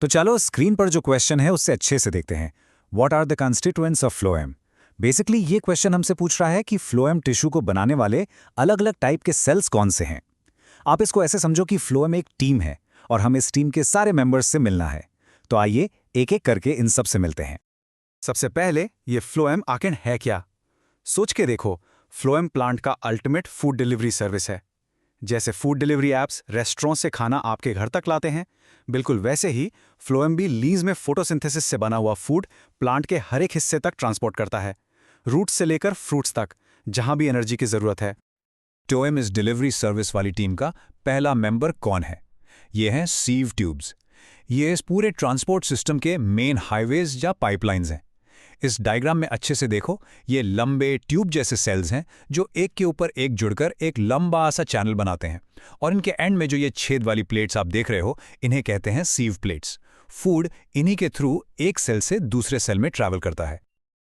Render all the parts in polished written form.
तो चलो स्क्रीन पर जो क्वेश्चन है उससे अच्छे से देखते हैं। What are the constituents of phloem? Basically ये क्वेश्चन हमसे पूछ रहा है कि फ्लोएम टिश्यू को बनाने वाले अलग अलग टाइप के सेल्स कौन से हैं। आप इसको ऐसे समझो कि फ्लोएम एक टीम है और हमें इस टीम के सारे मेंबर्स से मिलना है। तो आइए एक एक करके इन सब से मिलते हैं। सबसे पहले ये फ्लोएम आखिर है क्या? सोच के देखो, फ्लोएम प्लांट का अल्टीमेट फूड डिलीवरी सर्विस है। जैसे फूड डिलीवरी ऐप्स रेस्टोरेंट से खाना आपके घर तक लाते हैं, बिल्कुल वैसे ही फ्लोएम भी लीज में फोटोसिंथेसिस से बना हुआ फूड प्लांट के हर एक हिस्से तक ट्रांसपोर्ट करता है, रूट्स से लेकर फ्रूट्स तक, जहां भी एनर्जी की जरूरत है। फ्लोएम इस डिलीवरी सर्विस वाली टीम का पहला मेंबर कौन है? ये हैं सीव ट्यूब्स। ये इस पूरे ट्रांसपोर्ट सिस्टम के मेन हाईवेज या पाइपलाइंस हैं। इस डायग्राम में अच्छे से देखो, ये लंबे ट्यूब जैसे सेल्स हैं जो एक के ऊपर एक जुड़कर एक लंबा सा चैनल बनाते हैं, और इनके एंड में जो ये छेद वाली प्लेट्स आप देख रहे हो, इन्हें कहते हैं सीव प्लेट्स। फूड इन्हीं के थ्रू एक सेल से दूसरे सेल में ट्रैवल करता है।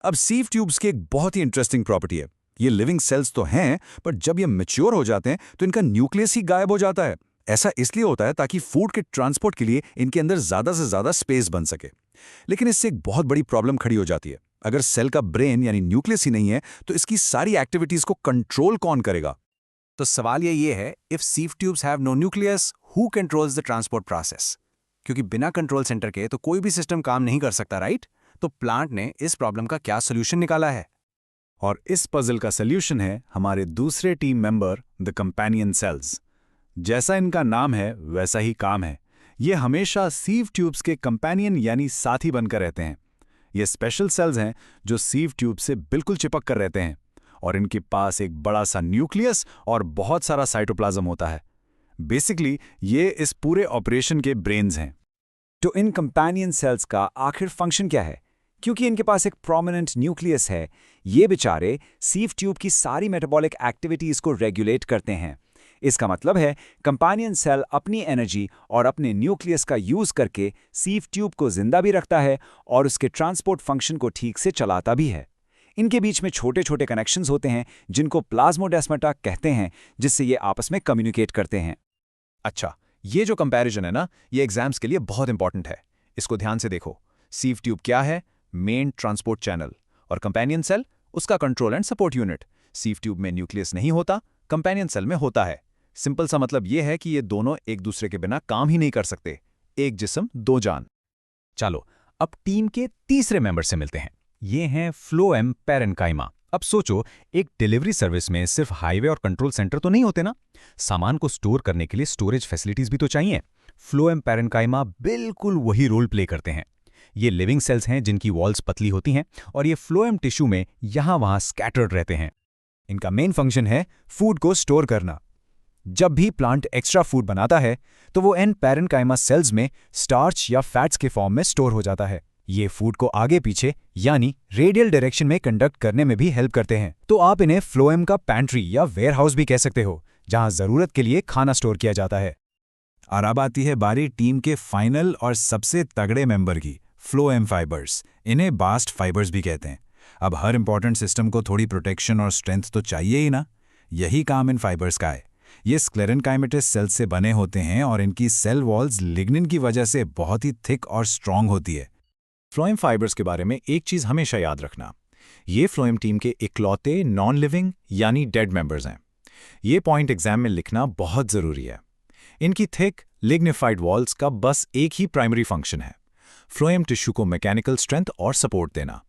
अब सीव ट्यूब्स की एक बहुत ही इंटरेस्टिंग प्रॉपर्टी है। ये लिविंग सेल्स तो हैं, पर जब ये मैच्योर हो जाते हैं तो इनका न्यूक्लियस ही गायब हो जाता है। ऐसा इसलिए होता है ताकि फूड के ट्रांसपोर्ट के लिए इनके अंदर ज्यादा से ज्यादा स्पेस बन सके। लेकिन इससे एक बहुत बड़ी प्रॉब्लम खड़ी हो जाती है। अगर सेल का ब्रेन यानी न्यूक्लियस ही नहीं है तो इसकी सारी एक्टिविटीज को कंट्रोल कौन करेगा? तो सवाल ये है, if sieve tubes have no nucleus, who controls the transport process? क्योंकि बिना कंट्रोल सेंटर के तो कोई भी सिस्टम काम नहीं कर सकता, राइट? तो प्लांट ने इस प्रॉब्लम का क्या सोल्यूशन निकाला है? और इस पजल का सल्यूशन है हमारे दूसरे team member the companion cells. जैसा इनका नाम है वैसा ही काम है। ये हमेशा सीव ट्यूब्स के कंपेनियन यानी साथी बनकर रहते हैं। ये स्पेशल सेल्स हैं जो सीव ट्यूब से बिल्कुल चिपक कर रहते हैं, और इनके पास एक बड़ा सा न्यूक्लियस और बहुत सारा साइटोप्लाज्म होता है। बेसिकली ये इस पूरे ऑपरेशन के ब्रेन्स हैं। तो इन कंपेनियन सेल्स का आखिर फंक्शन क्या है? क्योंकि इनके पास एक प्रोमिनेंट न्यूक्लियस है, ये बेचारे सीव ट्यूब की सारी मेटाबॉलिक एक्टिविटीज को रेगुलेट करते हैं। इसका मतलब है कंपेनियन सेल अपनी एनर्जी और अपने न्यूक्लियस का यूज करके सीव ट्यूब को जिंदा भी रखता है और उसके ट्रांसपोर्ट फंक्शन को ठीक से चलाता भी है। इनके बीच में छोटे छोटे कनेक्शंस होते हैं जिनको प्लाज्मोडेस्माटा कहते हैं, जिससे ये आपस में कम्युनिकेट करते हैं। अच्छा, ये जो कंपैरिजन है ना, ये एग्जाम्स के लिए बहुत इंपॉर्टेंट है। इसको ध्यान से देखो। सीव ट्यूब क्या है? Main transport channel. और कंपेनियन सेल उसका control and support unit. Sieve tube में न्यूक्लियस नहीं होता, कंपेनियन सेल में होता है। सिंपल सा मतलब यह है कि ये दोनों एक दूसरे के बिना काम ही नहीं कर सकते। एक जिस्म दो जान। चलो अब टीम के तीसरे मेंबर से मिलते हैं। ये हैं फ्लोएम पैरेन्काइमा। अब सोचो, एक डिलीवरी सर्विस में सिर्फ हाईवे और कंट्रोल सेंटर तो नहीं होते ना, सामान को स्टोर करने के लिए स्टोरेज फैसिलिटीज भी तो चाहिए। फ्लोएम पैरेन्काइमा बिल्कुल वही रोल प्ले करते हैं। ये लिविंग सेल्स हैं जिनकी वॉल्स पतली होती हैं, और ये फ्लोएम टिश्यू में यहां वहां स्कैटर्ड रहते हैं। इनका मेन फंक्शन है फूड को स्टोर करना। जब भी प्लांट एक्स्ट्रा फूड बनाता है तो वो इन पैरेन्काइमा सेल्स में स्टार्च या फैट्स के फॉर्म में स्टोर हो जाता है। ये फूड को आगे पीछे यानी रेडियल डायरेक्शन में कंडक्ट करने में भी हेल्प करते हैं। तो आप इन्हें फ्लोएम का पैंट्री या वेयरहाउस भी कह सकते हो, जहां जरूरत के लिए खाना स्टोर किया जाता है। और अब आती है बारी टीम के फाइनल और सबसे तगड़े मेंबर की, फ्लोएम फाइबर्स। इन्हें बास्ट फाइबर्स भी कहते हैं। अब हर इंपॉर्टेंट सिस्टम को थोड़ी प्रोटेक्शन और स्ट्रेंथ तो चाहिए ही ना, यही काम इन फाइबर्स का है। ये स्क्लेरेनकाइमेटस सेल्स से बने होते हैं और इनकी सेल वॉल्स लिग्निन की वजह से बहुत ही थिक और स्ट्रांग होती है। फ्लोएम फाइबर्स के बारे में एक चीज हमेशा याद रखना, ये फ्लोएम टीम के इकलौते नॉन लिविंग यानी डेड मेंबर्स हैं। ये पॉइंट एग्जाम में लिखना बहुत जरूरी है। इनकी थिक लिग्निफाइड वॉल्स का बस एक ही प्राइमरी फंक्शन है, फ्लोएम टिश्यू को मैकेनिकल स्ट्रेंथ और सपोर्ट देना,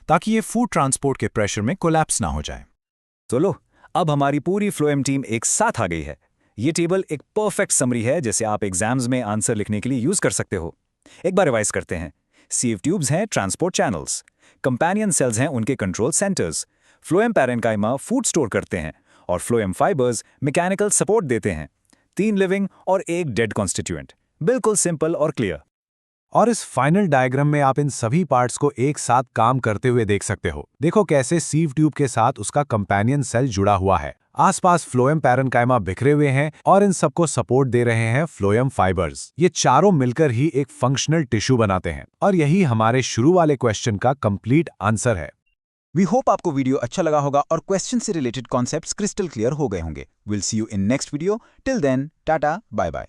ताकि ये फूड ट्रांसपोर्ट के प्रेशर में कोलैप्स ना हो जाए। तो लो, अब हमारी पूरी फ्लोएम टीम एक साथ आ गई है। ये टेबल एक परफेक्ट समरी है जिसे आप एग्जाम्स में आंसर लिखने के लिए यूज कर सकते हो। एक बार रिवाइज करते हैं। सीव ट्यूब्स हैं ट्रांसपोर्ट चैनल्स, कंपेनियन सेल्स हैं उनके control centres, phloem parenchyma food store करते हैं, और फ्लोएम फाइबर्स मैकेनिकल सपोर्ट देते हैं। 3 लिविंग और 1 डेड कॉन्स्टिट्यूएंट। बिल्कुल सिंपल और क्लियर। और इस फाइनल डायग्राम में आप इन सभी पार्ट्स को एक साथ काम करते हुए देख सकते हो। देखो कैसे सीव ट्यूब के साथ उसका कंपेनियन सेल जुड़ा हुआ है। आसपास फ्लोएम पैरेन्काइमा बिखरे हुए हैं और इन सबको सपोर्ट दे रहे हैं फ्लोएम फाइबर्स। ये चारों मिलकर ही एक फंक्शनल टिश्यू बनाते हैं, और यही हमारे शुरू वाले क्वेश्चन का कंप्लीट आंसर है। वी होप आपको वीडियो अच्छा लगा होगा और क्वेश्चन से रिलेटेड कॉन्सेप्ट्स क्रिस्टल क्लियर हो गए होंगे। Will see you in next video. Till then, tata, bye bye.